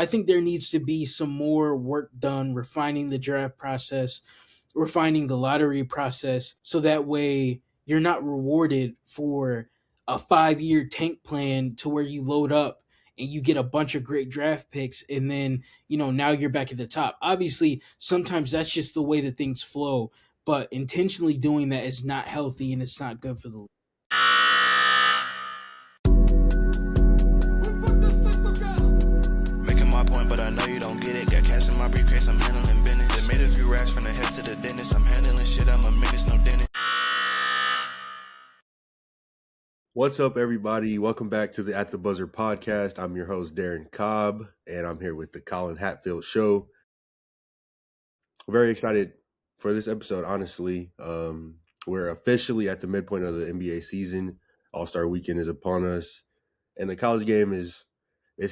I think there needs to be some more work done refining the draft process, refining the lottery process, so that way you're not rewarded for a 5 year tank plan to where you load up and you get a bunch of great draft picks and then, now you're back at the top. Obviously, sometimes that's just the way that things flow, but intentionally doing that is not healthy and it's not good for the league. Making my point, but I know you don't get it. Got cash in my briefcase, I'm handling business. They made a few racks from the head to the dentist. I'm handling shit, I'm a menace, no dentist. What's up, everybody? Welcome back to the At the Buzzer podcast. I'm your host, Darryn Cobb, and I'm here with the Collin Hatfield show. Very excited for this episode, honestly. We're officially at the midpoint of the NBA season. All-Star weekend is upon us, and the college game is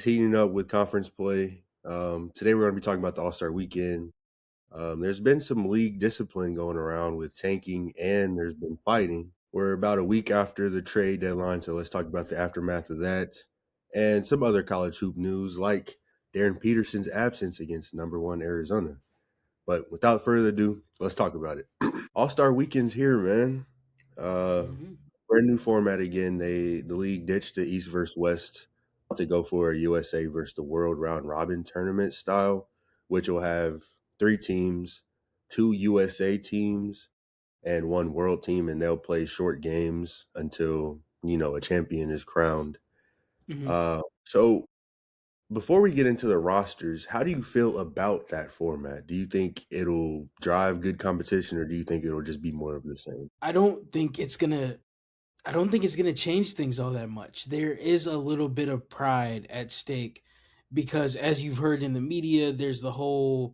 heating up with conference play. Today, we're going to be talking about the All-Star weekend. There's been some league discipline going around with tanking, and there's been fighting. We're about a week after the trade deadline, so let's talk about the aftermath of that and some other college hoop news like Darryn Peterson's absence against number one Arizona. But without further ado, let's talk about it. All-Star weekend's here, man. Brand new format again. The league ditched the East versus West to go for a USA versus the World round robin tournament style, which will have 3 teams, 2 USA teams, and 1 world team, and they'll play short games until, a champion is crowned. So before we get into the rosters, how do you feel about that format? Do you think it'll drive good competition, or do you think it'll just be more of the same? I don't think it's gonna change things all that much. There is a little bit of pride at stake because, as you've heard in the media, there's the whole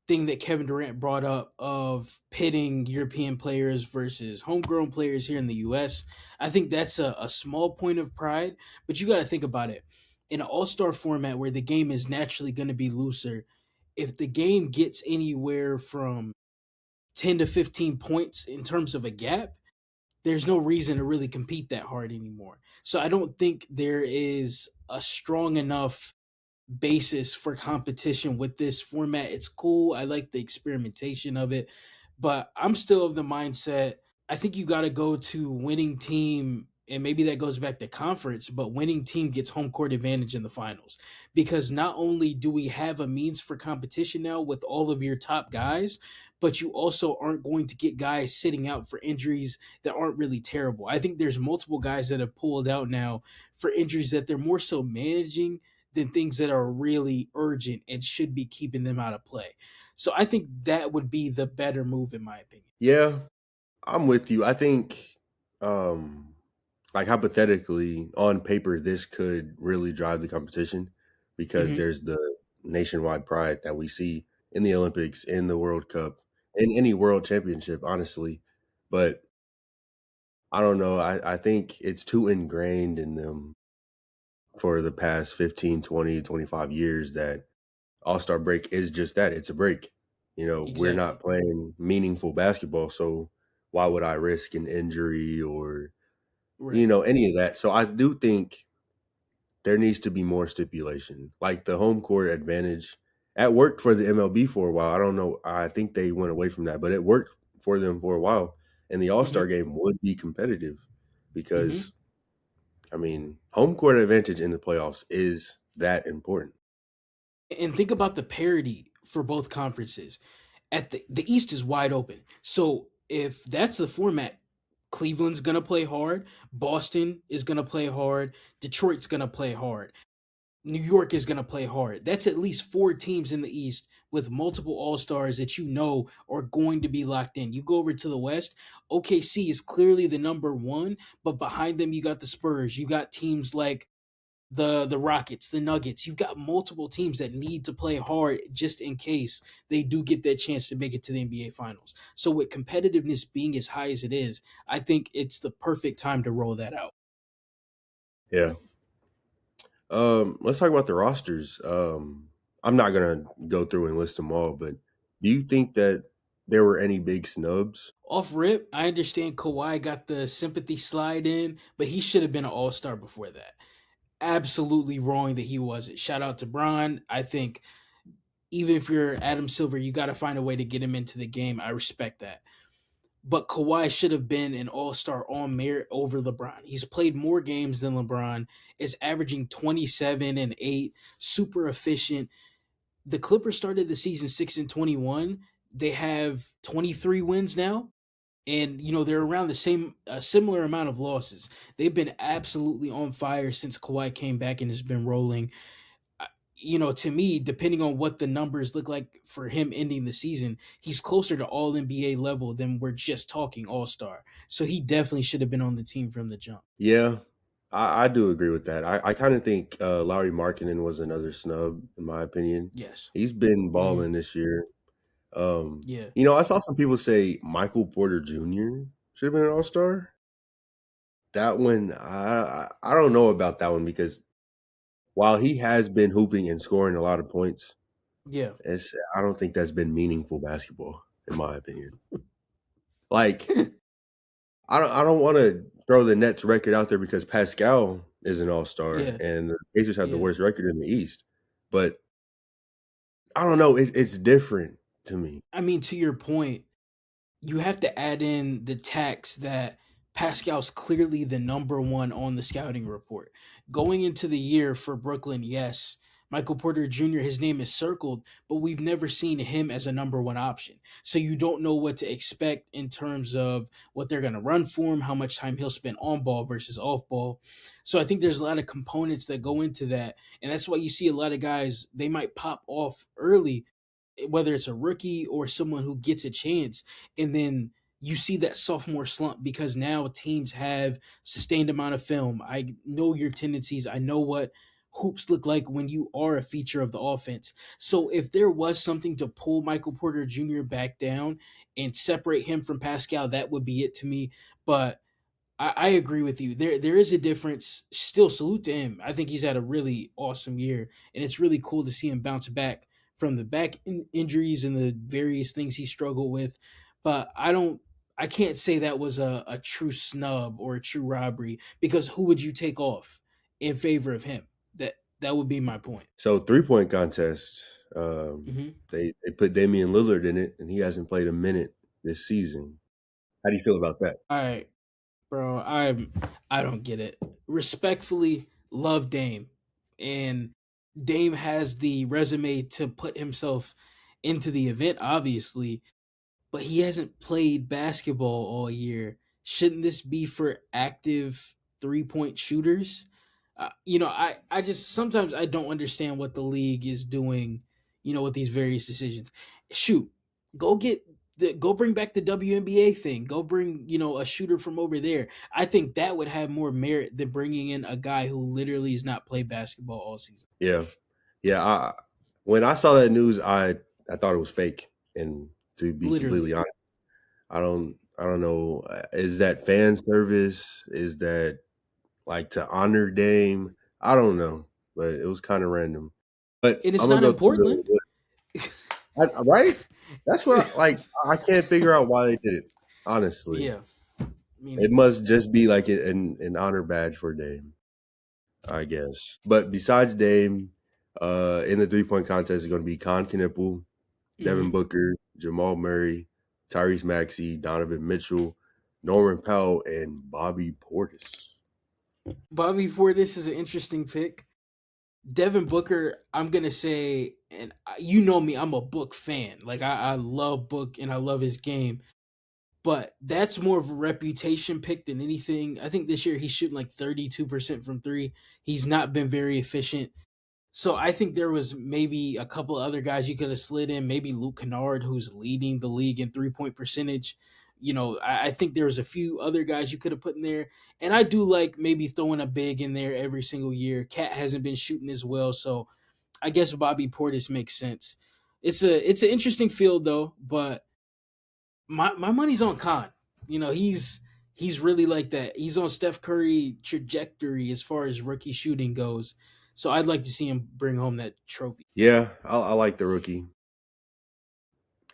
thing that Kevin Durant brought up of pitting European players versus homegrown players here in the US. I think that's a small point of pride, but you got to think about it. In an all-star format where the game is naturally going to be looser, if the game gets anywhere from 10 to 15 points in terms of a gap, there's no reason to really compete that hard anymore. So I don't think there is a strong enough basis for competition with this format. It's cool. I like the experimentation of it, but I'm still of the mindset I think you got to go to winning team, and maybe that goes back to conference, but winning team gets home court advantage in the finals, because not only do we have a means for competition now with all of your top guys, but you also aren't going to get guys sitting out for injuries that aren't really terrible. I think there's multiple guys that have pulled out now for injuries that they're more so managing than things that are really urgent and should be keeping them out of play. So I think that would be the better move, in my opinion. Yeah, I'm with you. I think, like, hypothetically, on paper, this could really drive the competition because Mhm. there's the nationwide pride that we see in the Olympics, in the World Cup, in any world championship, honestly. But I don't know. I think it's too ingrained in them for the past 15, 20, 25 years that All-Star break is just that. It's a break. We're Exactly. not playing meaningful basketball, so why would I risk an injury or, Right. any of that? So I do think there needs to be more stipulation. Like the home court advantage, that worked for the MLB for a while. I don't know. I think they went away from that, but it worked for them for a while. And the All-Star Mhm. game would be competitive Mhm. because, home court advantage in the playoffs is that important. And think about the parity for both conferences. At the East is wide open. So if that's the format, Cleveland's going to play hard, Boston is going to play hard, Detroit's going to play hard. New York is going to play hard. That's at least 4 teams in the East with multiple All-Stars that are going to be locked in. You go over to the West, OKC is clearly the number 1, but behind them you got the Spurs. You got teams like the Rockets, the Nuggets. You've got multiple teams that need to play hard just in case they do get that chance to make it to the NBA Finals. So with competitiveness being as high as it is, I think it's the perfect time to roll that out. Yeah. Let's talk about the rosters. I'm not gonna go through and list them all, but do you think that there were any big snubs? Off rip, I understand Kawhi got the sympathy slide in, but he should have been an all-star before that. absolutely wrong that he wasn't. Shout out to Bron. I think even if you're Adam Silver, you got to find a way to get him into the game. I respect that. But Kawhi should have been an all-star on merit over LeBron. He's played more games than LeBron, is averaging 27 and 8, super efficient. The Clippers started the season 6-21. They have 23 wins now, and they're around the same similar amount of losses. They've been absolutely on fire since Kawhi came back and has been rolling. To me, depending on what the numbers look like for him ending the season, he's closer to all NBA level than we're just talking all star. So he definitely should have been on the team from the jump. Yeah, I do agree with that. I kind of think Lauri Markkanen was another snub, in my opinion. Yes. He's been Mhm. balling this year. Yeah. I saw some people say Michael Porter Jr. should have been an all-star. That one, I don't know about that one because while he has been hooping and scoring a lot of points, Yeah. I don't think that's been meaningful basketball, in my opinion. Like, I don't want to throw the Nets record out there because Pascal is an all-star Yeah. and the Pacers have the Yeah. worst record in the East. But I don't know, it's different to me. I mean, to your point, you have to add in the tax that Pascal's clearly the number one on the scouting report. Going into the year for Brooklyn, yes, Michael Porter Jr., his name is circled, but we've never seen him as a number one option. So you don't know what to expect in terms of what they're going to run for him, how much time he'll spend on ball versus off ball. So I think there's a lot of components that go into that. And that's why you see a lot of guys, they might pop off early, whether it's a rookie or someone who gets a chance, and then you see that sophomore slump because now teams have sustained amount of film. I know your tendencies. I know what hoops look like when you are a feature of the offense. So if there was something to pull Michael Porter Jr. back down and separate him from Pascal, that would be it to me. But I agree with you. There is a difference. Still, salute to him. I think he's had a really awesome year, and it's really cool to see him bounce back from the injuries and the various things he struggled with. But I can't say that was a true snub or a true robbery because who would you take off in favor of him? That would be my point. So 3-point contest, Hmm. they put Damian Lillard in it, and he hasn't played a minute this season. How do you feel about that? All right, bro. I don't get it. Respectfully, love Dame, and Dame has the resume to put himself into the event, obviously, but he hasn't played basketball all year. Shouldn't this be for active 3-point shooters? I just sometimes I don't understand what the league is doing. With these various decisions. Shoot, go get go bring back the WNBA thing. Go bring a shooter from over there. I think that would have more merit than bringing in a guy who literally has not played basketball all season. Yeah. When I saw that news, I thought it was fake. And to be completely Literally. honest, I don't know. Is that fan service? Is that like to honor Dame? I don't know, but it was kind of random. But And it's I'm gonna not go in to Portland. right. That's what I can't figure out why they did it. Honestly, Yeah. I it mean, must just be like an honor badge for Dame, I guess. But besides Dame, in the 3-point contest is going to be Con Knipple, Devin mhm. Booker, Jamal Murray, Tyrese Maxey, Donovan Mitchell, Norman Powell, and Bobby Portis. Bobby Portis is an interesting pick. Devin Booker, I'm gonna say, and you know me, I'm a Book fan. Like I love Book and I love his game, but that's more of a reputation pick than anything. I think this year he's shooting like 32% from three. He's not been very efficient. So I think there was maybe a couple other guys you could have slid in. Maybe Luke Kennard, who's leading the league in 3-point percentage. I think there was a few other guys you could have put in there. And I do like maybe throwing a big in there every single year. Cat hasn't been shooting as well, so I guess Bobby Portis makes sense. It's an interesting field though, but my money's on Khan. He's really like that. He's on Steph Curry trajectory as far as rookie shooting goes. So I'd like to see him bring home that trophy. Yeah, I like the rookie.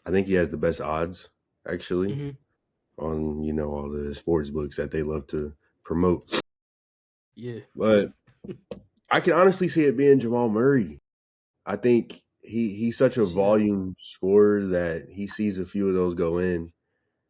I think he has the best odds, actually, Hmm. on all the sports books that they love to promote. Yeah. But I can honestly see it being Jamal Murray. I think he's such a See that? volume scorer that he sees a few of those go in.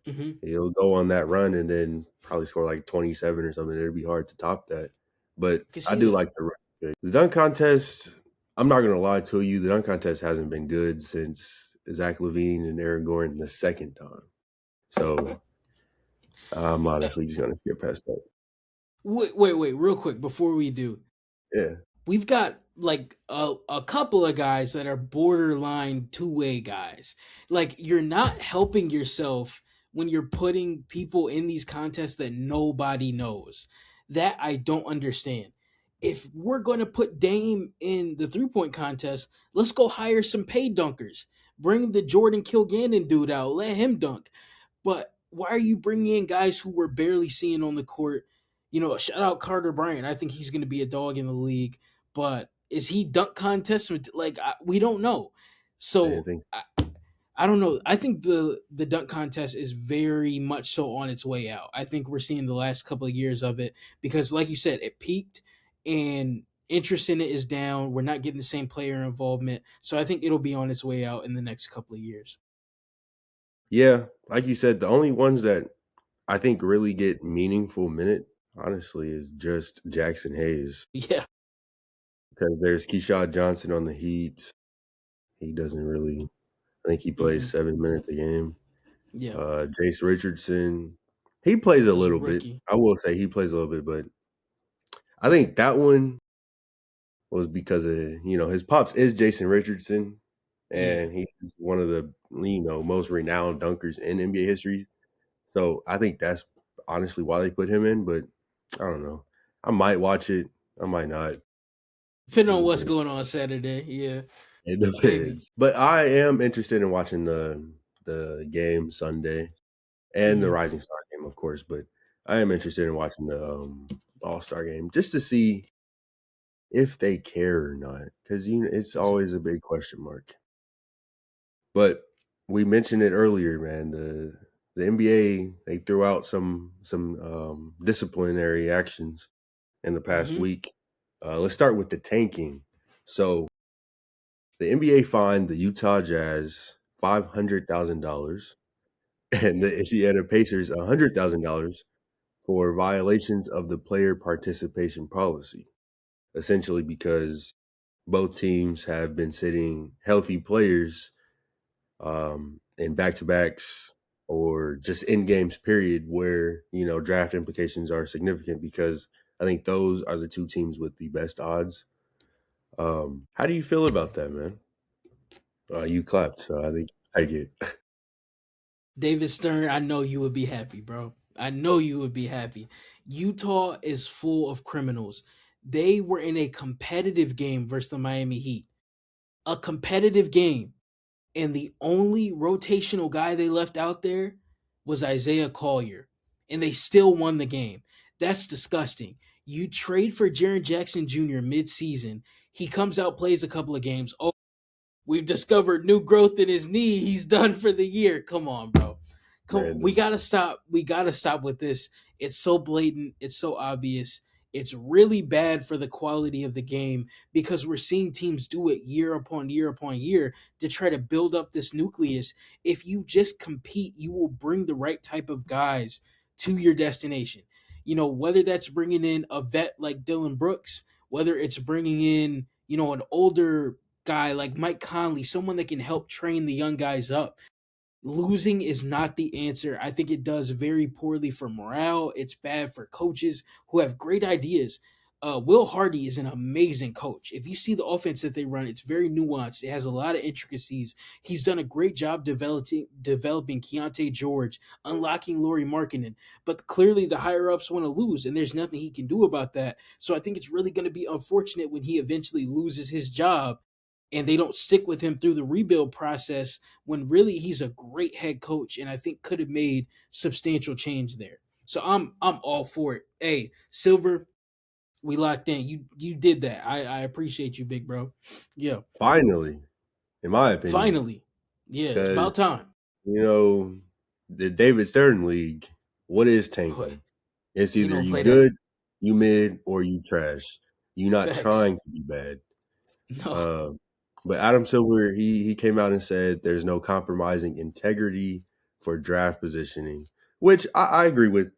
Hmm. He'll go on that run and then probably score like 27 or something. It'd be hard to top that. But I can I see do that. like the run pick. The dunk contest, I'm not gonna lie to you, the dunk contest hasn't been good since Zach Levine and Aaron Gordon the second time. So I'm Eh, honestly just gonna skip past that. wait, real quick before we do. Yeah. We've got like a couple of guys that are borderline two-way guys. Like you're not helping yourself when you're putting people in these contests that nobody knows. That I don't understand. If we're going to put Dame in the three-point contest, let's go hire some paid dunkers. Bring the Jordan Kilgannon dude out. Let him dunk. But why are you bringing in guys who we're barely seeing on the court? You know, shout out Carter Bryant. I think he's going to be a dog in the league. But is he dunk contest? Like we don't know. I didn't So think I don't know. I think the dunk contest is very much so on its way out. I think we're seeing the last couple of years of it because, like you said, it peaked and interest in it is down. We're not getting the same player involvement. So I think it'll be on its way out in the next couple of years. yeah, like you said, the only ones that I think really get meaningful minute, honestly, is just Jackson Hayes. Yeah. Because there's Keyshawn Johnson on the Heat. He doesn't really. I think he plays Hmm. 7 minutes a game. Yeah. Jace Richardson, he plays a He's a little bit. rookie. I will say he plays a little bit, but I think that one was because of his pops is Jason Richardson, Yeah. and he's one of the most renowned dunkers in NBA history. So I think that's honestly why they put him in. But I don't know. I might watch it. I might not. Depending It on what's depends. going on Saturday. Yeah. It Maybe. depends. But I am interested in watching the game Sunday and the Hmm. Rising Star game, of course. But I am interested in watching the All Star game just to see if they care or not, because it's always a big question mark. But we mentioned it earlier, man. The NBA, they threw out some disciplinary actions in the past Hmm. week. Let's start with the tanking. So the NBA fined the Utah Jazz $500,000 and the Indiana Pacers $100,000 for violations of the player participation policy. Essentially, because both teams have been sitting healthy players in back to backs or just in games, period, where draft implications are significant because I think those are the two teams with the best odds. How do you feel about that, man? You clapped, so I think I get. David Stern, I know you would be happy, bro. I know you would be happy. Utah is full of criminals. They were in a competitive game versus the Miami Heat. A competitive game. And the only rotational guy they left out there was Isaiah Collier. And they still won the game. That's disgusting. You trade for Jaren Jackson Jr. mid-season. He comes out, plays a couple of games. Oh, we've discovered new growth in his knee. He's done for the year. Come on, bro. Come, we Random. gotta stop. We gotta stop with this. It's so blatant. It's so obvious. It's really bad for the quality of the game because we're seeing teams do it year upon year upon year to try to build up this nucleus. If you just compete, you will bring the right type of guys to your destination. You know, whether that's bringing in a vet like Dylan Brooks, whether it's bringing in, an older guy like Mike Conley, someone that can help train the young guys up. Losing is not the answer. I think it does very poorly for morale. It's bad for coaches who have great ideas. Will Hardy is an amazing coach. If you see the offense that they run, it's very nuanced. It has a lot of intricacies. He's done a great job developing Keontae George, unlocking Laurie Markkinen. But clearly, the higher ups want to lose, and there's nothing he can do about that. So I think it's really going to be unfortunate when he eventually loses his job and they don't stick with him through the rebuild process when really he's a great head coach and I think could have made substantial change there. So I'm all for it. Hey, Silver, we locked in. You did that. I appreciate you, big bro. Yeah. Finally, in my opinion, Finally. Yeah, it's about because time. you know the David Stern League. What is Boy, tanking? It's he either don't you play that. good, you mid, or you trash. You're not Facts. trying to be bad. No. Uh, but Adam Silver, he came out and said there's no compromising integrity for draft positioning, which I agree with.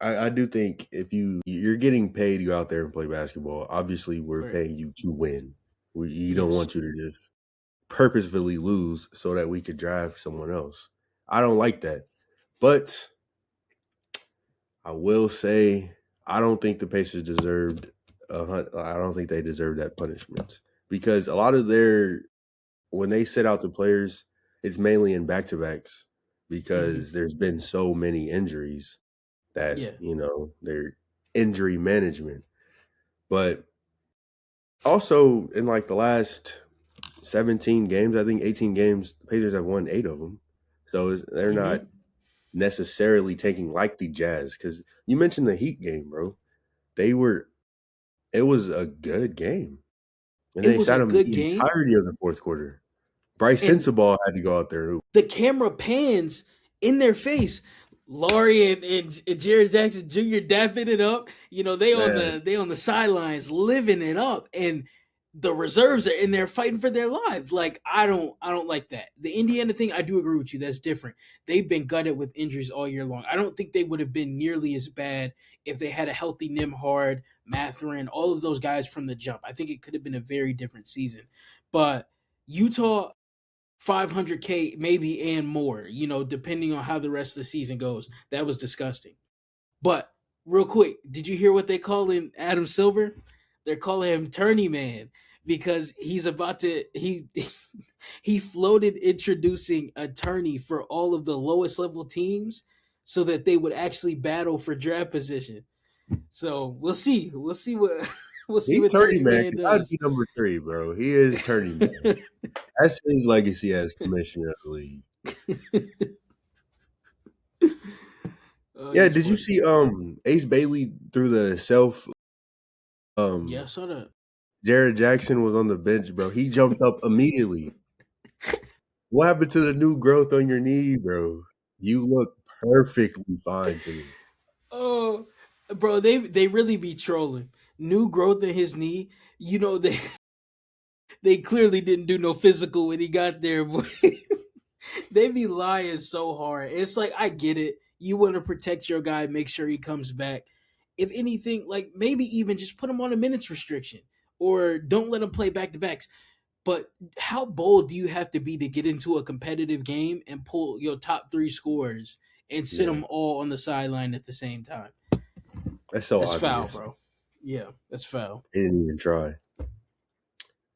I do think if you're getting paid to go out there and play basketball, obviously we're Right. paying you to win. You don't Yes. want you to just purposefully lose so that we could draft someone else. I don't like that. But I will say I don't think the Pacers deserved I don't think they deserve that punishment because a lot of their when they sit out the players, it's mainly in back to backs Hmm. because there's been so many injuries that, Yeah. they're injury management. But also in like the last 17 games, I think 18 games, the Pacers have won 8 of them. So they're not Hmm. necessarily taking like the Jazz because you mentioned the Heat game, bro. They were, it was a good game. And It they was sat a them good the game, entirety of the fourth quarter. Bryce and Sensabaugh had to go out there. the camera pans in their face. Laurie and Jared Jackson Jr. dapping it up. Man, They on the sidelines living it up, and the reserves are in there fighting for their lives. Like I don't like that. The Indiana thing, I do agree with you. That's different. They've been gutted with injuries all year long. I don't think they would have been nearly as bad if they had a healthy Nimhard, Matherin, all of those guys from the jump. I think it could have been a very different season. But Utah 500K maybe and more, depending on how the rest of the season goes. That was disgusting. But real quick, did you hear what they call him Adam Silver? They're calling him Tourney Man because he's about to he floated introducing a tourney for all of the lowest level teams so that they would actually battle for draft position. So we'll see. We'll see what we'll see he's what Tourney Tourney Man Man because I'd be does. number 3, bro. He is Tourney Man. That's his legacy as commissioner of the league. Oh, Yeah, he's did you funny. see Ace Bailey through the self Yeah, I um saw that. Jared Jackson was on the bench, bro. He jumped up immediately. What happened to the new growth on your knee, bro? You look perfectly fine to me. Oh, bro, they really be trolling. New growth in his knee. They they clearly didn't do no physical when he got there, but they be lying so hard. It's like I get it. You want to protect your guy, make sure he comes back. If anything, like maybe even just put him on a minutes restriction or don't let him play back to backs. But how bold do you have to be to get into a competitive game and pull your top three scorers and sit Yeah, them all on the sideline at the same time? that's so That's foul, obvious. bro. Yeah, that's foul. He didn't even try.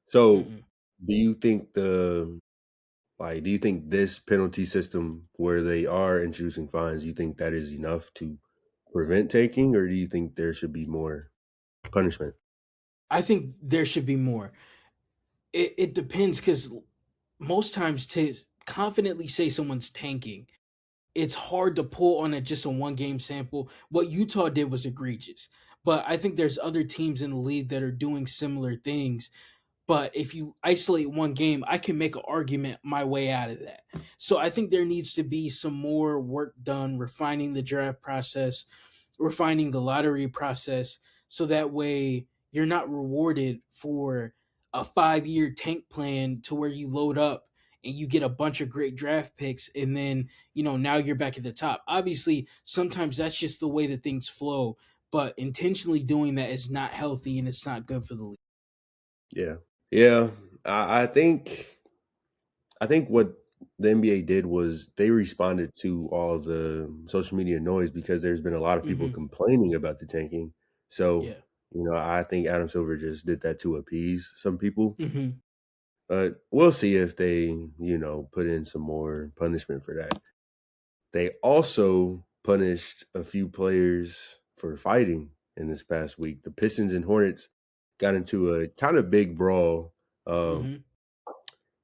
So, Mm-mm. do you think this penalty system where they are introducing fines, you think that is enough to prevent taking, or do you think there should be more punishment? I think there should be more. It depends because most times to confidently say someone's tanking, it's hard to pull on just a 1 game sample. What Utah did was egregious, but I think there's other teams in the league that are doing similar things. But if you isolate 1 game, I can make an argument my way out of that. So I think there needs to be some more work done refining the draft process, refining the lottery process, so that way you're not rewarded for a 5 year tank plan to where you load up and you get a bunch of great draft picks and then now you're back at the top. Obviously sometimes that's just the way that things flow, but intentionally doing that is not healthy and it's not good for the league. Yeah, yeah. I think what the NBA did was they responded to all the social media noise because there's been a lot of people Hmm. complaining about the tanking. So, Yeah. I think Adam Silver just did that to appease some people. Hmm. But we'll see if they, put in some more punishment for that. They also punished a few players for fighting in this past week. The Pistons and Hornets got into a kind of big brawl. Um, Hmm.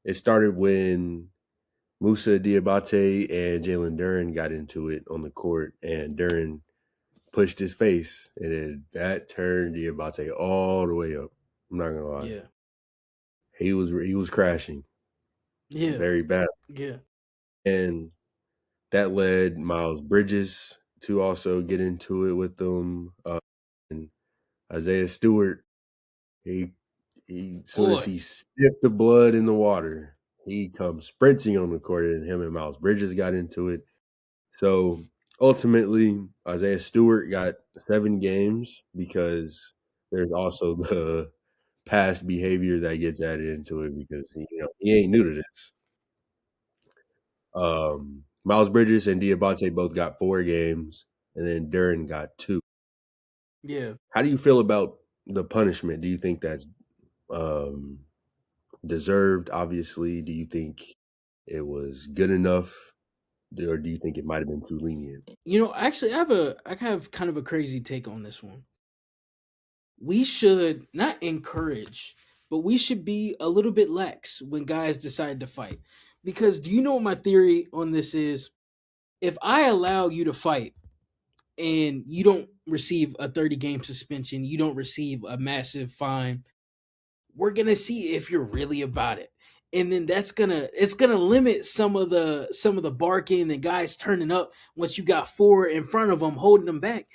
it started when Musa Diabate and Jalen Derran got into it on the court, and Derran pushed his face, and that turned Diabate all the way up. I'm not gonna lie, Yeah. he was crashing Yeah. very bad, Yeah. and that led Miles Bridges to also get into it with them, and Isaiah Stewart. He he soon as Boy, he sniffed the blood in the water, he comes sprinting on the court, and him and Miles Bridges got into it. So ultimately, Isaiah Stewart got 7 games because there's also the past behavior that gets added into it because he ain't new to this. Miles Bridges and Diabate both got 4 games, and then Derran got 2. yeah. How do you feel about the punishment? Do you think that's um, deserved? Obviously, do you think it was good enough, or do you think it might have been too lenient? Actually, I have kind of a crazy take on this one. We should not encourage, but we should be a little bit lax when guys decide to fight. Because do you know what my theory on this is? If I allow you to fight and you don't receive a 30-game suspension, you don't receive a massive fine, we're gonna see if you're really about it. And then it's gonna limit some of the barking and guys turning up once you got 4 in front of them holding them back.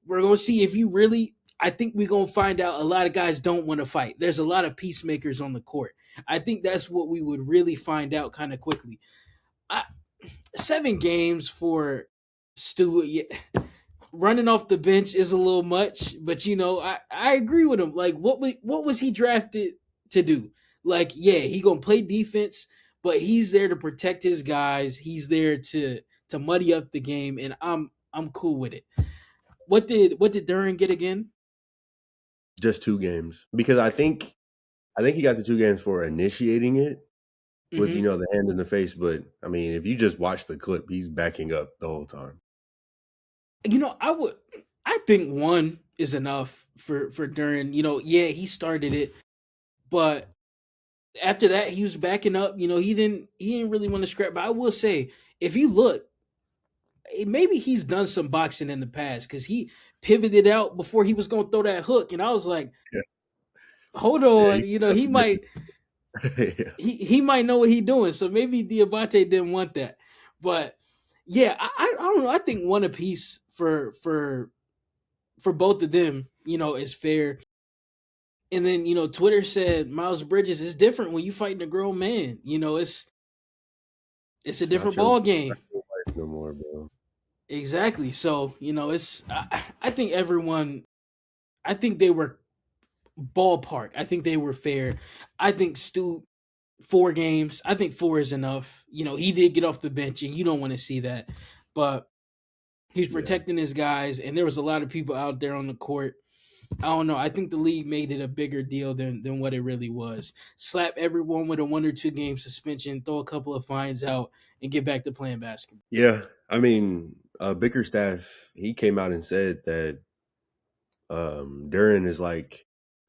We're gonna see if you really. I think we're gonna find out a lot of guys don't want to fight. There's a lot of peacemakers on the court. I think that's what we would really find out kind of quickly. I, 7 games for Stu, yeah, running off the bench is a little much, but I agree with him. Like, what was he drafted to do? Like, yeah, he gonna play defense, but he's there to protect his guys. He's there to muddy up the game, and I'm cool with it. What did Derran get again? Just 2 games because I think he got the 2 games for initiating it with Hmm. the hand in the face. But I mean, if you just watch the clip, he's backing up the whole time. I think one is enough for Derran. Yeah, he started it, but after that he was backing up. He didn't really want to scrap. But I will say, if you look, maybe he's done some boxing in the past because he pivoted out before he was going to throw that hook, and I was like, Yeah, hold yeah, on, he's he might different. Yeah. he might know what he's doing. So maybe Diabate didn't want that, but yeah, I don't know. I think one apiece for both of them, is fair. And then Twitter said Miles Bridges is different when you fighting a grown man. It's a It's not different your ball game. life no more, bro. Exactly. So it's I think everyone. I think they were ballpark. I think they were fair. I think Stu 4 games. I think 4 is enough. He did get off the bench, and you don't want to see that, but he's Yeah. protecting his guys. And there was a lot of people out there on the court. I don't know. I think the league made it a bigger deal than what it really was. Slap everyone with a 1 or 2 game suspension, throw a couple of fines out, and get back to playing basketball. Yeah. I mean, Bickerstaff, he came out and said that Derran is like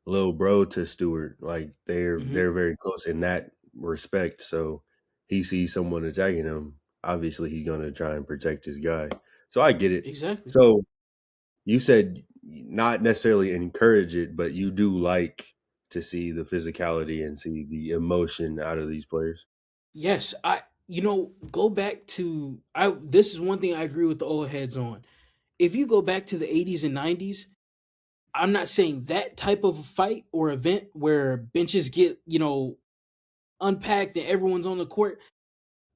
little bro to Stewart. Like they're Hmm. they're very close in that respect. So he sees someone attacking him. Obviously, he's gonna try and protect his guy. So I get it. Exactly. So you said not necessarily encourage it, but you do like to see the physicality and see the emotion out of these players. Yes, go back to I. This is one thing I agree with the old heads on. If you go back to the 80s and 90s, I'm not saying that type of fight or event where benches get unpacked and everyone's on the court.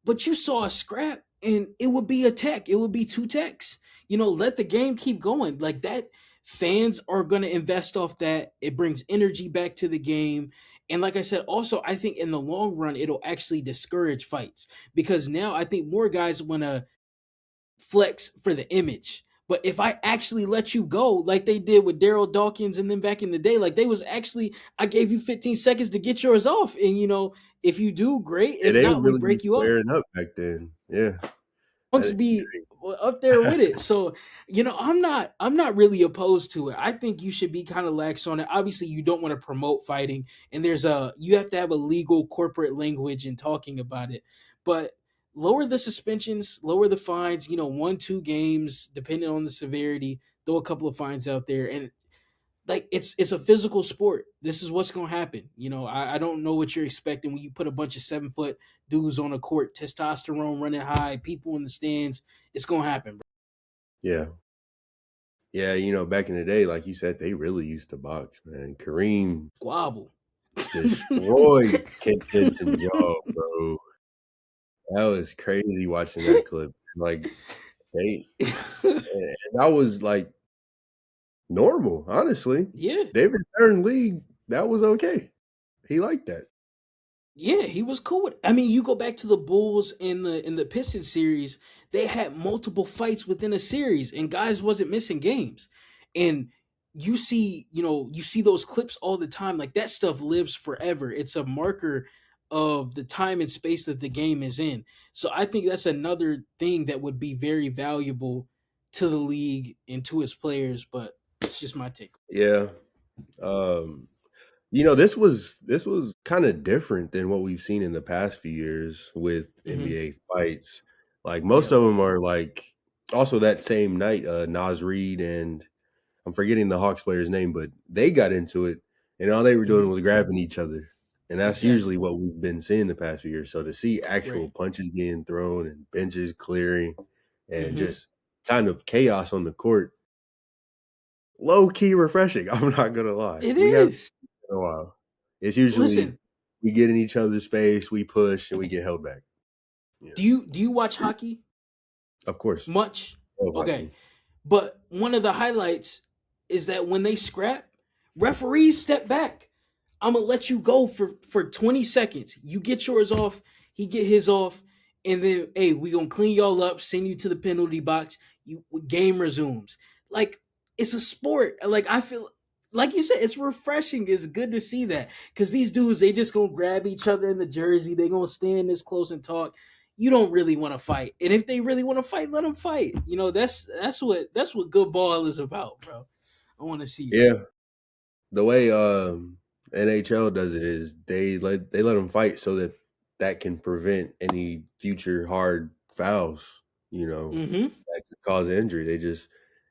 But you saw a scrap and it would be a tech. It would be 2 techs. Let the game keep going. Like that, fans are going to invest off that. It brings energy back to the game. And like I said, also, I think in the long run, it'll actually discourage fights because now I think more guys want to flex for the image. But if I actually let you go, like they did with Daryl Dawkins and then back in the day, like they was actually, I gave you 15 seconds to get yours off. And, if you do, great. Yeah, If they not, would we really be break you up. squaring up back then. Yeah. Want to be up there with it. So, I'm not really opposed to it. I think you should be kind of lax on it. Obviously, you don't want to promote fighting, and you have to have a legal corporate language in talking about it. But lower the suspensions, lower the fines, 1, 2 games, depending on the severity, throw a couple of fines out there. And like it's a physical sport. This is what's gonna happen. I don't know what you're expecting when you put a bunch of 7 foot dudes on a court, testosterone running high, people in the stands. It's gonna happen, bro. Yeah. Yeah, back in the day, like you said, they really used to box, man. Kareem Squabble. destroyed Kent Vincent's jaw, bro. That was crazy watching that clip. Like they, and that was like normal, honestly. Yeah. David Stern League, that was okay. He liked that. Yeah, he was cool with. I mean, you go back to the Bulls in the Pistons series, they had multiple fights within a series, and guys wasn't missing games. And you see those clips all the time. Like that stuff lives forever. It's a marker of the time and space that the game is in. So I think that's another thing that would be very valuable to the league and to its players. But it's just my take. Yeah. Um, this was kind of different than what we've seen in the past few years with Hmm. NBA fights. Like most Yep. of them are like also that same night, Nas Reed and I'm forgetting the Hawks player's name, but they got into it and all they were doing Hmm. was grabbing each other. And that's usually Exactly. what we've been seeing the past few years. So to see actual Right. punches being thrown and benches clearing and Hmm. just kind of chaos on the court, low key refreshing. I'm not gonna lie. It We have is. in a while. It's usually Listen, we get in each other's face, we push, and we get held back. Yeah, do you watch hockey of course. much? Love Okay. hockey. But one of the highlights is that when they scrap, referees step back. I'm gonna let you go for 20 seconds. You get yours off, he get his off, and then hey, we gonna clean y'all up, send you to the penalty box. You game resumes. Like it's a sport. Like I feel like you said, it's refreshing. It's good to see that because these dudes they just gonna grab each other in the jersey. They gonna stand this close and talk. You don't really want to fight, and if they really want to fight, let them fight. That's what good ball is about, bro. I want to see it. Yeah, the way NHL does it is they let them fight so that that can prevent any future hard fouls. Hmm. That could cause injury. They just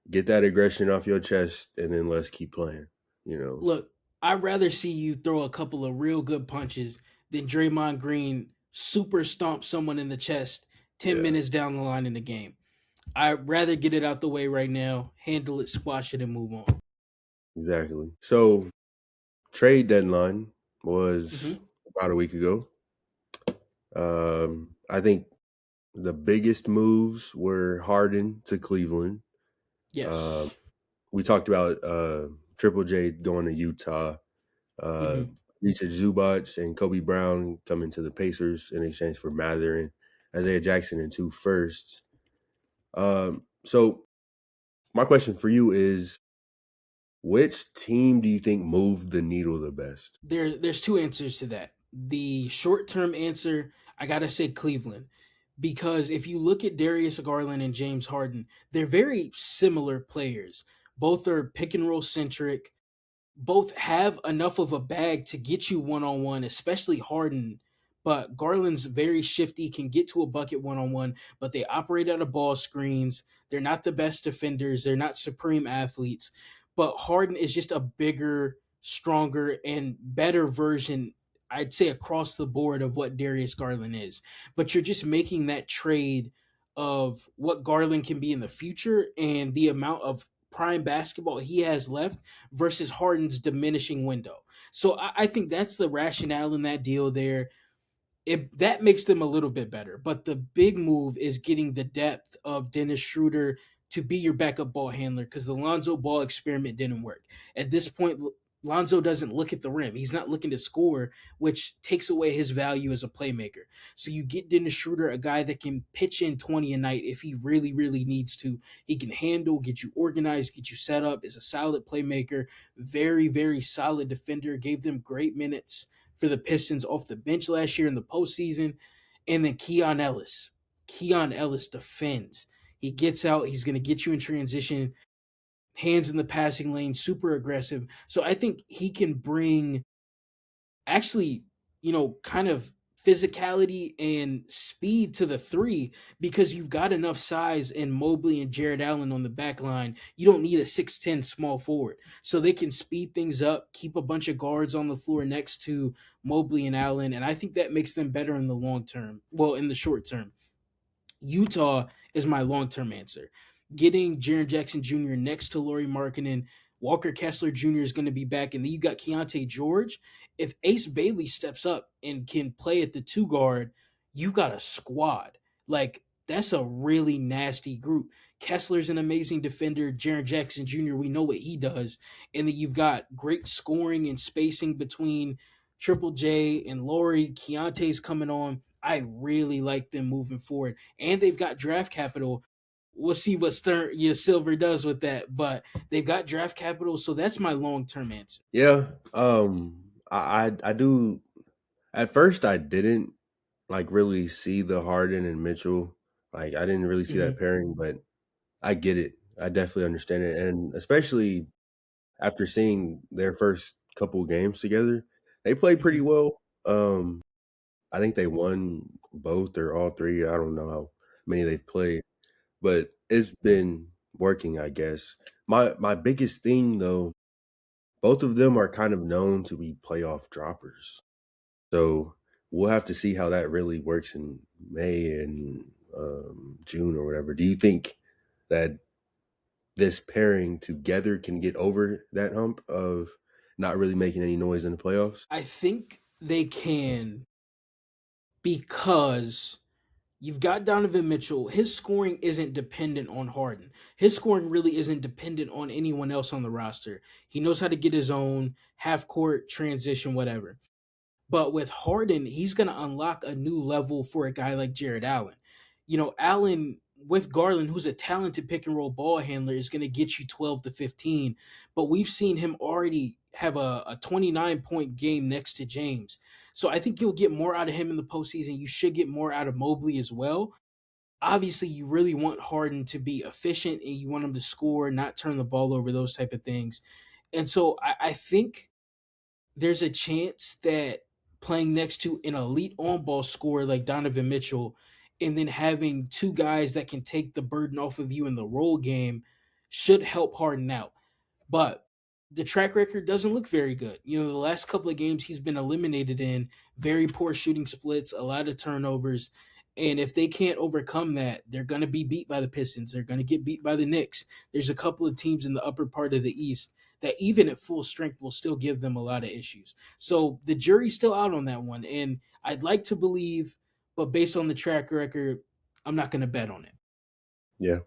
get that aggression off your chest, and then let's keep playing. You know. Look, I'd rather see you throw a couple of real good punches than Draymond Green super stomp someone in the chest 10 Yeah, minutes down the line in the game. I'd rather get it out the way right now, handle it, squash it, and move on. exactly. So trade deadline was Hmm. about a week ago. I think the biggest moves were Harden to Cleveland. Uh, Yes. we talked about Triple J going to Utah. Uh, Hmm. Ivica Zubac and Kobe Brown coming to the Pacers in exchange for Mather and Isaiah Jackson and two firsts. So my question for you is, which team do you think moved the needle the best? There's two answers to that. The short term answer, I gotta say Cleveland, because if you look at Darius Garland and James Harden, they're very similar players. Both are pick and roll centric. Both have enough of a bag to get you one on one, especially Harden. But Garland's very shifty, can get to a bucket one on one, but they operate out of ball screens. They're not the best defenders, they're not supreme athletes. But Harden is just a bigger, stronger, and better version, I'd say, across the board of what Darius Garland is. But you're just making that trade of what Garland can be in the future and the amount of prime basketball he has left versus Harden's diminishing window. So I think that's the rationale in that deal there. That makes them a little bit better. But the big move is getting the depth of Dennis Schroeder to be your backup ball handler because the Lonzo Ball experiment didn't work. At this point, Lonzo doesn't look at the rim. He's not looking to score, which takes away his value as a playmaker. So you get Dennis Schroeder, a guy that can pitch in 20 a night if he really, really needs to. He can handle, get you organized, get you set up, is a solid playmaker, very, very solid defender, gave them great minutes for the Pistons off the bench last year in the postseason. And then Keon Ellis. Keon Ellis defends. He gets out. He's going to get you in transition, hands in the passing lane, super aggressive. So I think he can bring actually, kind of physicality and speed to the three because you've got enough size in Mobley and Jared Allen on the back line. You don't need a 6'10 small forward. So they can speed things up, keep a bunch of guards on the floor next to Mobley and Allen. And I think that makes them better in the long term. Well, in the short term. Utah is my long term answer. getting Jaren Jackson Jr. next to Laurie Markkinen, Walker Kessler Jr. is going to be back, and then you got Keontae George. If Ace Bailey steps up and can play at the two guard, you got a squad. Like, that's a really nasty group. Kessler's an amazing defender. Jaren Jackson Jr., we know what he does. And then you've got great scoring and spacing between Triple J and Laurie. Keontae's coming on. I really like them moving forward. And they've got draft capital. We'll see what Silver does with that, but they've got draft capital, so that's my long term answer. Yeah. I do. At first, I didn't like really see the Harden and Mitchell. Like, I didn't really see Mm-hmm, that pairing, but I get it. I definitely understand it, and especially after seeing their first couple games together, they played pretty mm-hmm. well. I think they won both or all three. I don't know how many they've played, but it's been working, I guess. My biggest thing though, both of them are kind of known to be playoff droppers. So we'll have to see how that really works in May and June or whatever. Do you think that this pairing together can get over that hump of not really making any noise in the playoffs? I think they can because you've got Donovan Mitchell. His scoring isn't dependent on Harden. His scoring really isn't dependent on anyone else on the roster. He knows how to get his own half court transition, whatever. But with Harden, he's going to unlock a new level for a guy like Jared Allen. You know, Allen with Garland, who's a talented pick and roll ball handler, is going to get you 12 to 15. But we've seen him already have a 29-point game next to James. So I think you'll get more out of him in the postseason. You should get more out of Mobley as well. Obviously, you really want Harden to be efficient and you want him to score, not turn the ball over, those type of things. And so I think there's a chance that playing next to an elite on ball scorer like Donovan Mitchell and then having two guys that can take the burden off of you in the role game should help Harden out. But the track record doesn't look very good. You know, the last couple of games he's been eliminated in, very poor shooting splits, a lot of turnovers. And if they can't overcome that, they're going to be beat by the Pistons. They're going to get beat by the Knicks. There's a couple of teams in the upper part of the East that, even at full strength, will still give them a lot of issues. So the jury's still out on that one. And I'd like to believe, but based on the track record, I'm not going to bet on it. Yeah.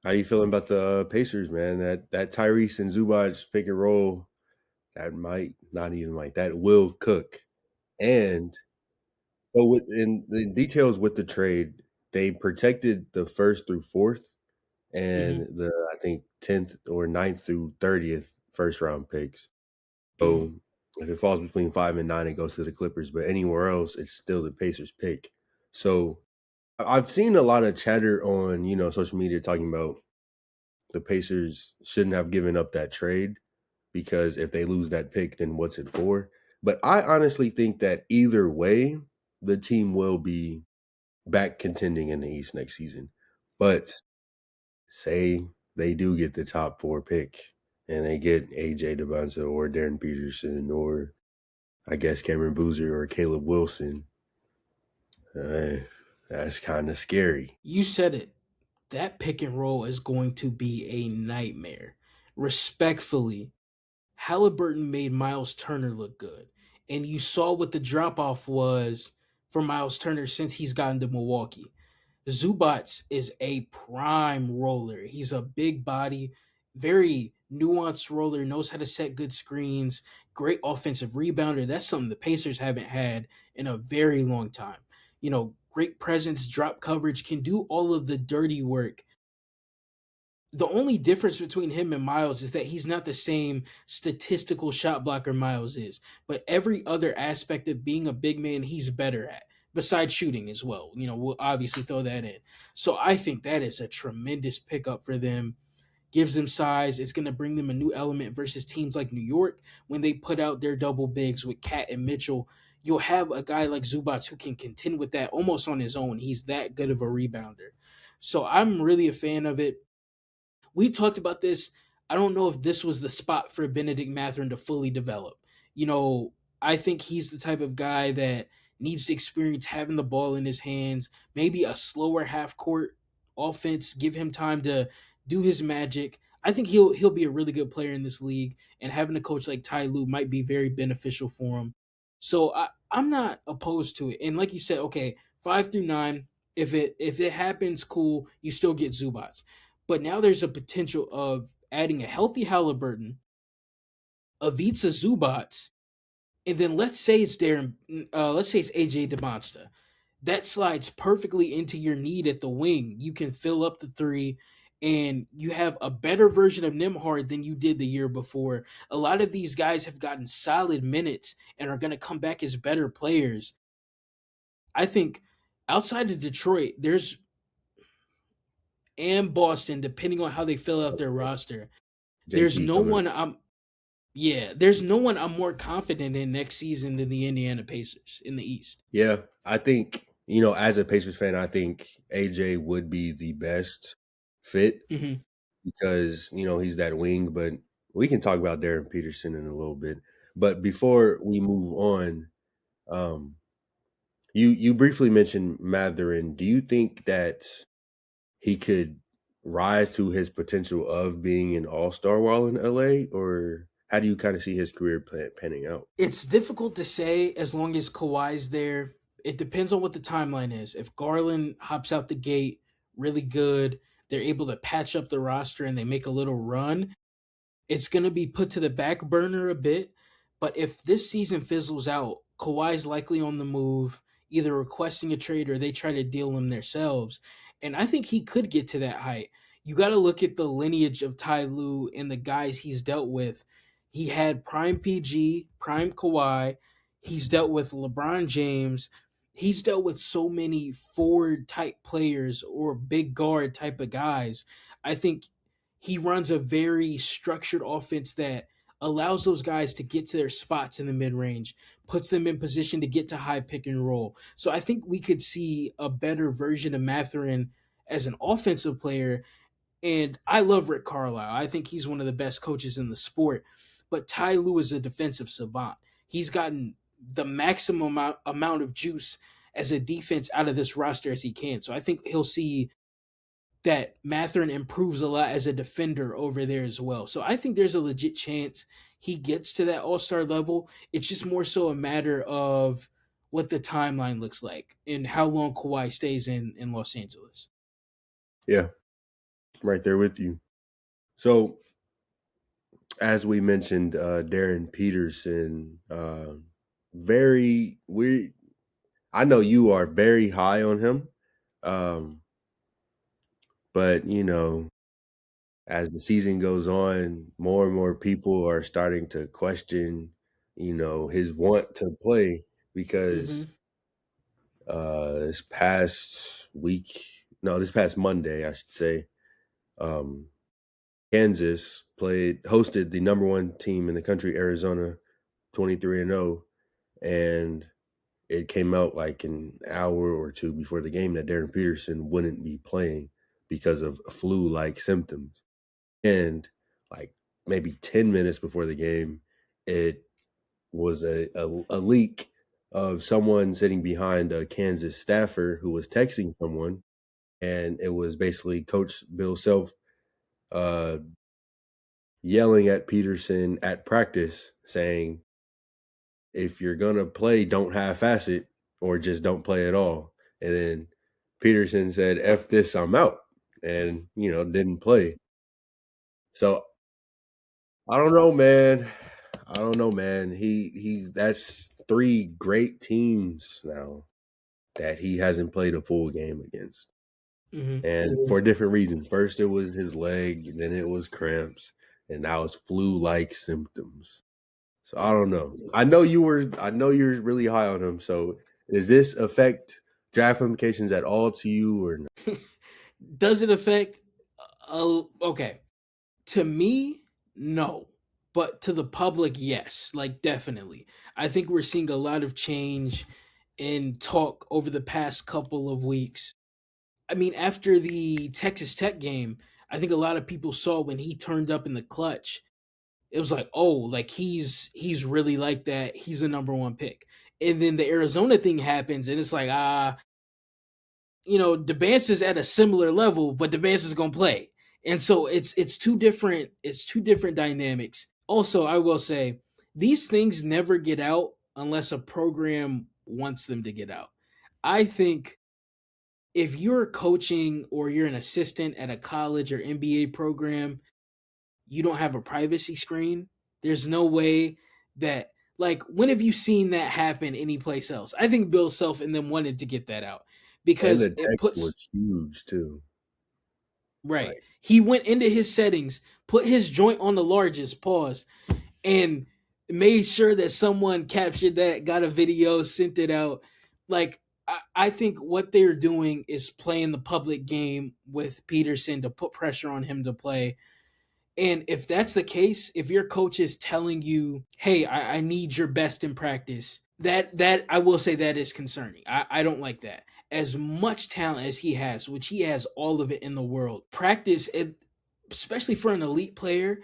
How you feeling about the Pacers, man? That Tyrese and Zubac pick and roll, that might not even like that will cook. And so in the details with the trade, they protected the first through fourth Mm-hmm, and the I think 10th or ninth through 30th first round picks. mm-hmm. So if it falls between 5 and 9, it goes to the Clippers. But anywhere else, it's still the Pacers pick. So I've seen a lot of chatter on, social media talking about the Pacers shouldn't have given up that trade because if they lose that pick, then what's it for? But I honestly think that either way, the team will be back contending in the East next season. But say they do get the top 4 pick and they get AJ DeBanza or Darryn Peterson or I guess Cameron Boozer or Caleb Wilson, that's kind of scary. You said it. That pick and roll is going to be a nightmare. Respectfully, Halliburton made Miles Turner look good. And you saw what the drop off was for Miles Turner since he's gotten to Milwaukee. Zubats is a prime roller. He's a big body, very nuanced roller, knows how to set good screens, great offensive rebounder. That's something the Pacers haven't had in a very long time. You know, great presence, drop coverage, can do all of the dirty work. The only difference between him and Miles is that he's not the same statistical shot blocker Miles is, but every other aspect of being a big man, he's better at, besides shooting as well. You know, we'll obviously throw that in. So I think that is a tremendous pickup for them. Gives them size. It's going to bring them a new element versus teams like New York when they put out their double bigs with Cat and Mitchell. You'll have a guy like Zubats who can contend with that almost on his own. He's that good of a rebounder. So I'm really a fan of it. We talked about this. I don't know if this was the spot for Benedict Mathurin to fully develop. You know, I think he's the type of guy that needs to experience having the ball in his hands, maybe a slower half court offense, give him time to do his magic. I think he'll be a really good player in this league, and having a coach like Ty Lue might be very beneficial for him. So I'm not opposed to it. And like you said, okay, 5 through 9, if it happens, cool. You still get Zubats, but now there's a potential of adding a healthy Halliburton, Ivica Zubats, and then let's say it's AJ DeMonsta. That slides perfectly into your need at the wing. You can fill up the three, and you have a better version of Nimhard than you did the year before. A lot of these guys have gotten solid minutes and are going to come back as better players. I think outside of Detroit, and Boston, depending on how they fill out their roster, there's JT no coming. one I'm there's no one I'm more confident in next season than the Indiana Pacers in the East. Yeah, I think, as a Pacers fan, I think AJ would be the best fit Mm-hmm. because, he's that wing, but we can talk about Darryn Peterson in a little bit. But before we move on, um, you briefly mentioned Matherin. Do you think that he could rise to his potential of being an all-star while in LA, or how do you kind of see his career panning out? It's difficult to say as long as Kawhi's there. It depends on what the timeline is. If Garland hops out the gate really good, they're able to patch up the roster and they make a little run, it's going to be put to the back burner a bit. But if this season fizzles out, Kawhi's likely on the move, either requesting a trade or they try to deal him themselves. And I think he could get to that height. You got to look at the lineage of Ty Lue and the guys he's dealt with. He had prime PG, prime Kawhi. He's dealt with LeBron James. He's dealt with so many forward type players or big guard type of guys. I think he runs a very structured offense that allows those guys to get to their spots in the mid range, puts them in position to get to high pick and roll. So I think we could see a better version of Matherin as an offensive player. And I love Rick Carlisle. I think he's one of the best coaches in the sport. But Ty Lue is a defensive savant. He's gotten the maximum amount of juice as a defense out of this roster as he can. So I think he'll see that Matherin improves a lot as a defender over there as well. So I think there's a legit chance he gets to that all-star level. It's just more so a matter of what the timeline looks like and how long Kawhi stays in Los Angeles. Yeah, I'm right there with you. So, as we mentioned, Darryn Peterson, I know you are very high on him. But, as the season goes on, more and more people are starting to question, his want to play because Mm-hmm. this past Monday, I should say, Kansas hosted the number one team in the country, Arizona, 23-0, and it came out like an hour or two before the game that Darryn Peterson wouldn't be playing because of flu-like symptoms. And like maybe 10 minutes before the game, it was a leak of someone sitting behind a Kansas staffer who was texting someone. And it was basically Coach Bill Self yelling at Peterson at practice saying, if you're going to play, don't half-ass it or just don't play at all. And then Peterson said, F this, I'm out. And, didn't play. So I don't know, man. That's 3 great teams now that he hasn't played a full game against. Mm-hmm. And for different reasons. First it was his leg, and then it was cramps, and now it's flu-like symptoms. So I don't know. I know you're really high on him. So does this affect draft implications at all to you or no? Does it affect? Okay. To me, no. But to the public, yes. Like, definitely. I think we're seeing a lot of change in talk over the past couple of weeks. I mean, after the Texas Tech game, I think a lot of people saw when he turned up in the clutch. It was like, oh, like he's really like that. He's the number one pick. And then the Arizona thing happens, and it's like, Debance is at a similar level, but Debance is gonna play. And so it's two different dynamics. Also, I will say these things never get out unless a program wants them to get out. I think if you're coaching or you're an assistant at a college or NBA program, you don't have a privacy screen. There's no way that, like, when have you seen that happen anyplace else? I think Bill Self and them wanted to get that out And because the it text puts was huge too. right. Like, He went into his settings, put his joint on the largest pause, and made sure that someone captured that, got a video, sent it out. Like, I think what they're doing is playing the public game with Peterson to put pressure on him to play. And if that's the case, if your coach is telling you, "Hey, I need your best in practice," that I will say that is concerning. I don't like that. As much talent as he has, which he has all of it in the world, practice it, especially for an elite player,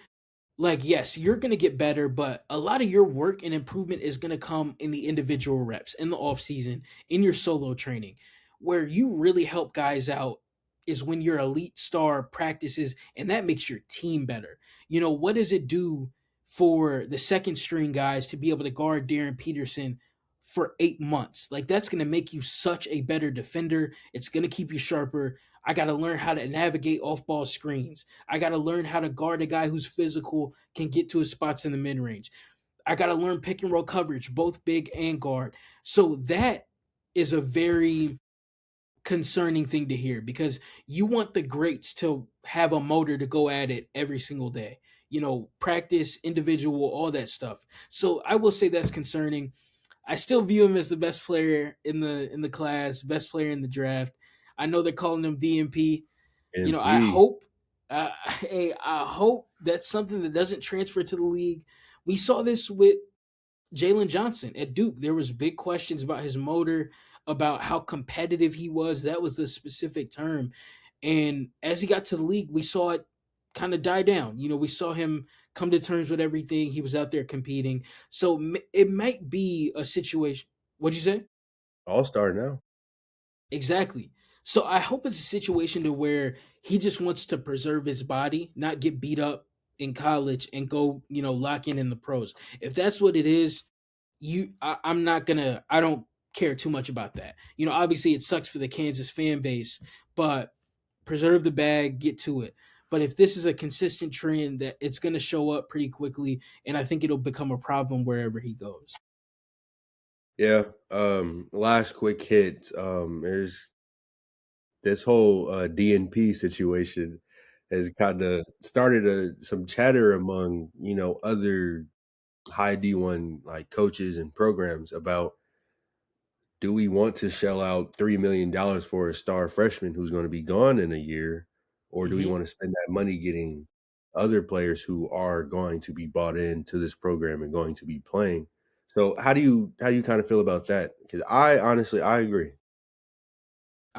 like, yes, you're going to get better, but a lot of your work and improvement is going to come in the individual reps, in the off season, in your solo training. Where you really help guys out is when your elite star practices, and that makes your team better. What does it do for the second string guys to be able to guard Darryn Peterson for 8 months? Like, that's going to make you such a better defender. It's going to keep you sharper. I got to learn how to navigate off ball screens. I got to learn how to guard a guy who's physical, can get to his spots in the mid range. I got to learn pick and roll coverage, both big and guard. So that is a very concerning thing to hear because you want the greats to have a motor to go at it every single day. Practice, individual, all that stuff. So I will say that's concerning. I still view him as the best player in the class, best player in the draft. I know they're calling him DMP. I MP. hope, hey, I hope that's something that doesn't transfer to the league. We saw this with Jalen Johnson at Duke. There was big questions about his motor, about how competitive he was. That was the specific term. And as he got to the league, we saw it kind of die down. We saw him come to terms with everything. He was out there competing. So it might be a situation. What'd you say? All-star now. Exactly. So I hope it's a situation to where he just wants to preserve his body, not get beat up in college and go, lock in the pros. If that's what it is, I'm not gonna. I don't care too much about that. Obviously it sucks for the Kansas fan base, but preserve the bag, get to it. But if this is a consistent trend, that it's gonna show up pretty quickly, and I think it'll become a problem wherever he goes. Yeah. Last quick hit. There's this whole DNP situation has kind of started some chatter among other high D1 like coaches and programs about, do we want to shell out $3 million for a star freshman who's going to be gone in a year, or do we Hmm. want to spend that money getting other players who are going to be bought into this program and going to be playing? So how do you kind of feel about that? Because I honestly I agree.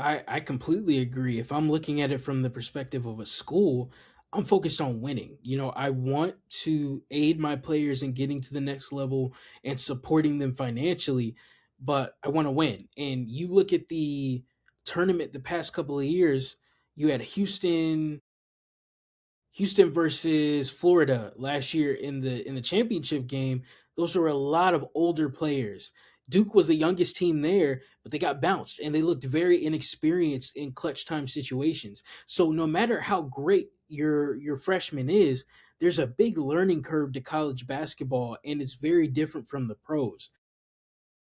I completely agree. If I'm looking at it from the perspective of a school, I'm focused on winning. I want to aid my players in getting to the next level and supporting them financially, but I want to win. And you look at the tournament the past couple of years, you had Houston versus Florida last year in the championship game. Those were a lot of older players. Duke was the youngest team there, but they got bounced and they looked very inexperienced in clutch time situations. So no matter how great your freshman is, there's a big learning curve to college basketball and it's very different from the pros,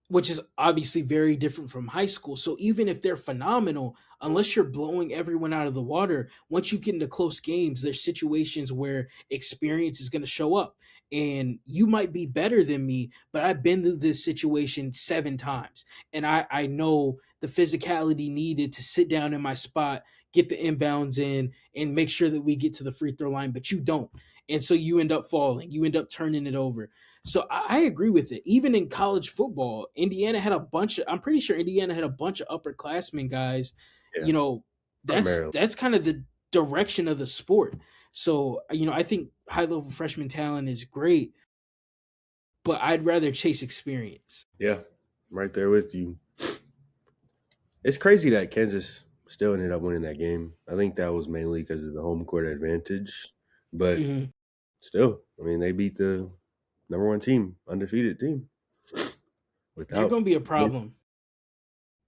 which is obviously very different from high school. So even if they're phenomenal, unless you're blowing everyone out of the water, once you get into close games, there's situations where experience is going to show up. And you might be better than me, but I've been through this situation 7 times. And I know the physicality needed to sit down in my spot, get the inbounds in, and make sure that we get to the free throw line, but you don't. And so you end up falling, you end up turning it over. So I agree with it. Even in college football, Indiana had a bunch of. I'm pretty sure Indiana had a bunch of upperclassmen guys. Yeah, You know, that's primarily. that's kind of the direction of the sport. So I think high level freshman talent is great, but I'd rather chase experience. Yeah, I'm right there with you. It's crazy that Kansas still ended up winning that game. I think that was mainly because of the home court advantage. But Hmm. still, I mean, they beat the number one team, undefeated team, They're without. gonna be a problem.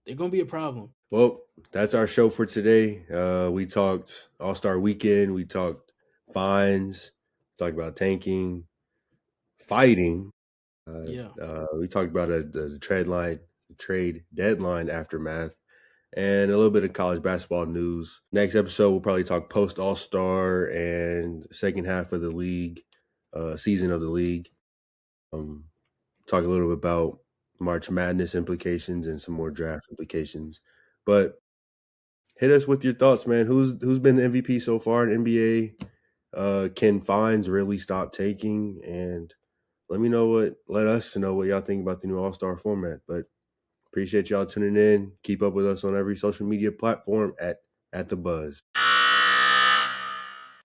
They're gonna be a problem. Well, that's our show for today. We talked All-Star Weekend. We talked fines. Talked about tanking, fighting. Yeah. We talked about the trade deadline aftermath, and a little bit of college basketball news. Next episode, we'll probably talk post All-Star and second half of the league, season of the league. Talk a little bit about March Madness implications and some more draft implications. But hit us with your thoughts, man. Who's been the MVP so far in NBA? Can fines really stop tanking? And let us know what y'all think about the new All-Star format. But appreciate y'all tuning in. Keep up with us on every social media platform at the Buzz.